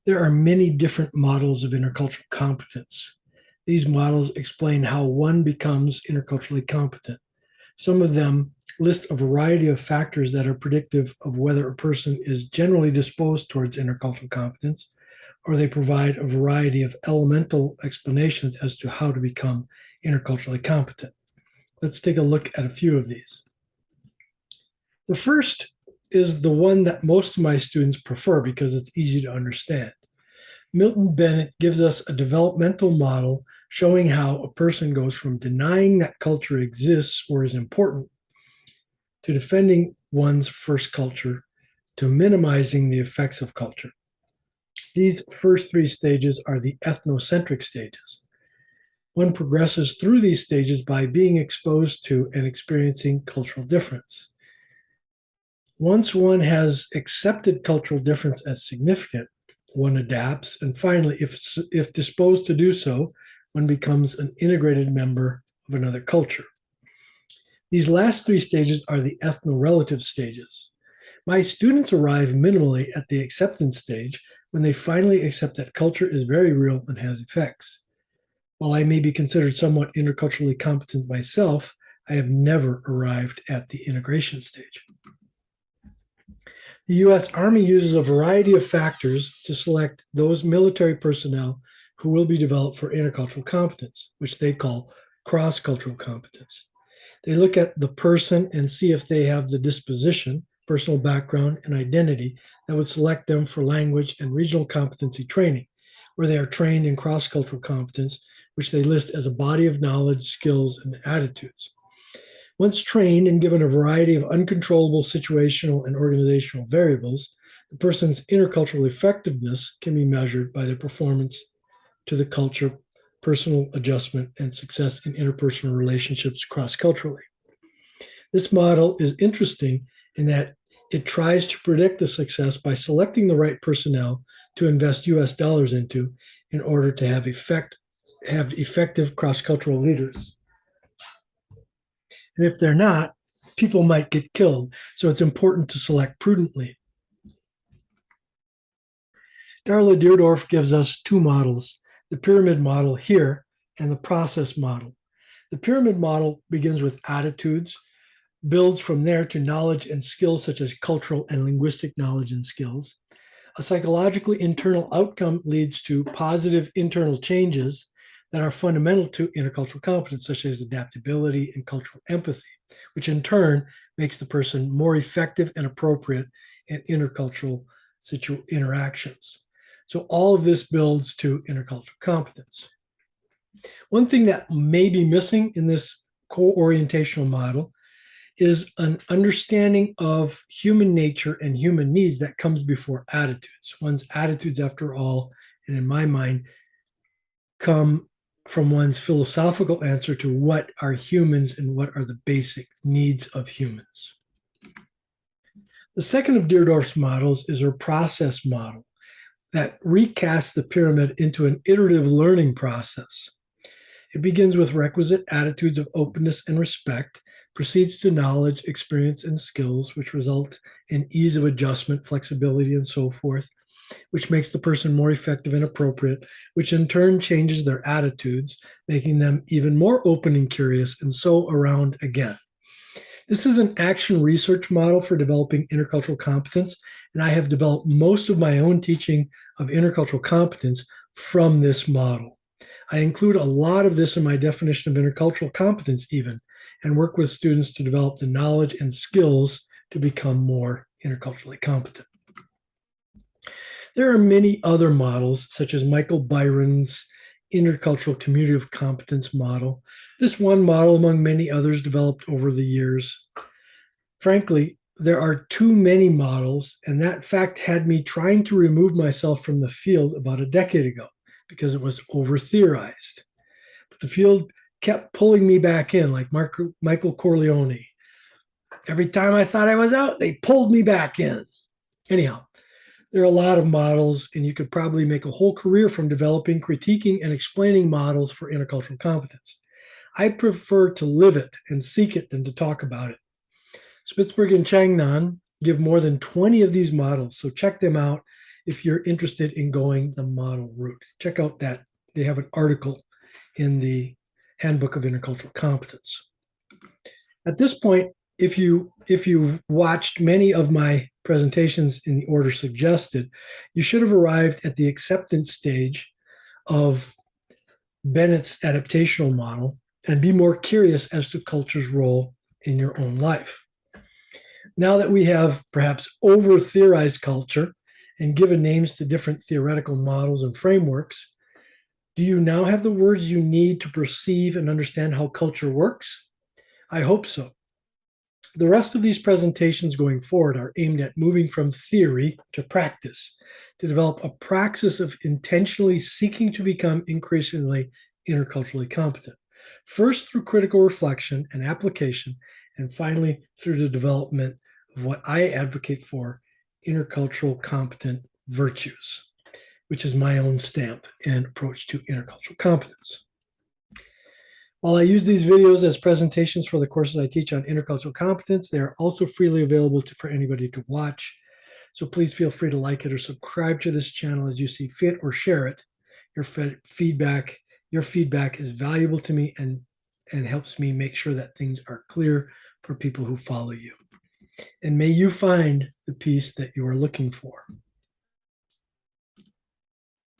There are many different models of intercultural competence. These models explain how one becomes interculturally competent. Some of them list a variety of factors that are predictive of whether a person is generally disposed towards intercultural competence, or they provide a variety of elemental explanations as to how to become interculturally competent. Let's take a look at a few of these. The first is the one that most of my students prefer because it's easy to understand. Milton Bennett gives us a developmental model showing how a person goes from denying that culture exists or is important to defending one's first culture to minimizing the effects of culture. These first three stages are the ethnocentric stages. One progresses through these stages by being exposed to and experiencing cultural difference. Once one has accepted cultural difference as significant, one adapts, and finally, if disposed to do so, one becomes an integrated member of another culture. These last three stages are the ethno-relative stages. My students arrive minimally at the acceptance stage when they finally accept that culture is very real and has effects. While I may be considered somewhat interculturally competent myself, I have never arrived at the integration stage. The U.S. Army uses a variety of factors to select those military personnel who will be developed for intercultural competence, which they call cross-cultural competence. They look at the person and see if they have the disposition, personal background, and identity that would select them for language and regional competency training, where they are trained in cross-cultural competence, which they list as a body of knowledge, skills, and attitudes. Once trained and given a variety of uncontrollable situational and organizational variables, the person's intercultural effectiveness can be measured by their performance to the culture, personal adjustment, and success in interpersonal relationships cross-culturally. This model is interesting in that it tries to predict the success by selecting the right personnel to invest US dollars into in order to have effective cross-cultural leaders. And if they're not, people might get killed. So it's important to select prudently. Darla Deardorff gives us two models, the pyramid model here and the process model. The pyramid model begins with attitudes, builds from there to knowledge and skills such as cultural and linguistic knowledge and skills. A psychologically internal outcome leads to positive internal changes that are fundamental to intercultural competence, such as adaptability and cultural empathy, which in turn makes the person more effective and appropriate in intercultural interactions. So all of this builds to intercultural competence. One thing that may be missing in this co-orientational model is an understanding of human nature and human needs that comes before attitudes. One's attitudes, after all, and in my mind, come from one's philosophical answer to what are humans and what are the basic needs of humans. The second of Deardorff's models is her process model that recasts the pyramid into an iterative learning process. It begins with requisite attitudes of openness and respect, proceeds to knowledge, experience, and skills, which result in ease of adjustment, flexibility, and so forth, which makes the person more effective and appropriate, which in turn changes their attitudes, making them even more open and curious, and so around again. This is an action research model for developing intercultural competence, and I have developed most of my own teaching of intercultural competence from this model. I include a lot of this in my definition of intercultural competence even, and work with students to develop the knowledge and skills to become more interculturally competent. There are many other models, such as Michael Byron's intercultural community of competence model. This one model, among many others, developed over the years. Frankly, there are too many models, and that fact had me trying to remove myself from the field about a decade ago because it was over-theorized. But the field kept pulling me back in, like Michael Corleone. Every time I thought I was out, they pulled me back in. Anyhow, there are a lot of models, and you could probably make a whole career from developing, critiquing, and explaining models for intercultural competence. I prefer to live it and seek it than to talk about it. Spitzberg and Changnan give more than 20 of these models, so check them out if you're interested in going the model route. Check out that. They have an article in the Handbook of Intercultural Competence. At this point, if you've watched many of my presentations in the order suggested, you should have arrived at the acceptance stage of Bennett's adaptational model and be more curious as to culture's role in your own life. Now that we have perhaps over theorized culture and given names to different theoretical models and frameworks, do you now have the words you need to perceive and understand how culture works? I hope so. The rest of these presentations going forward are aimed at moving from theory to practice, to develop a praxis of intentionally seeking to become increasingly interculturally competent. First through critical reflection and application, and finally through the development of what I advocate for, intercultural competent virtues, which is my own stamp and approach to intercultural competence. While I use these videos as presentations for the courses I teach on intercultural competence, they are also freely available for anybody to watch. So please feel free to like it or subscribe to this channel as you see fit, or share it. Your feedback is valuable to me and helps me make sure that things are clear for people who follow you. And may you find the peace that you are looking for.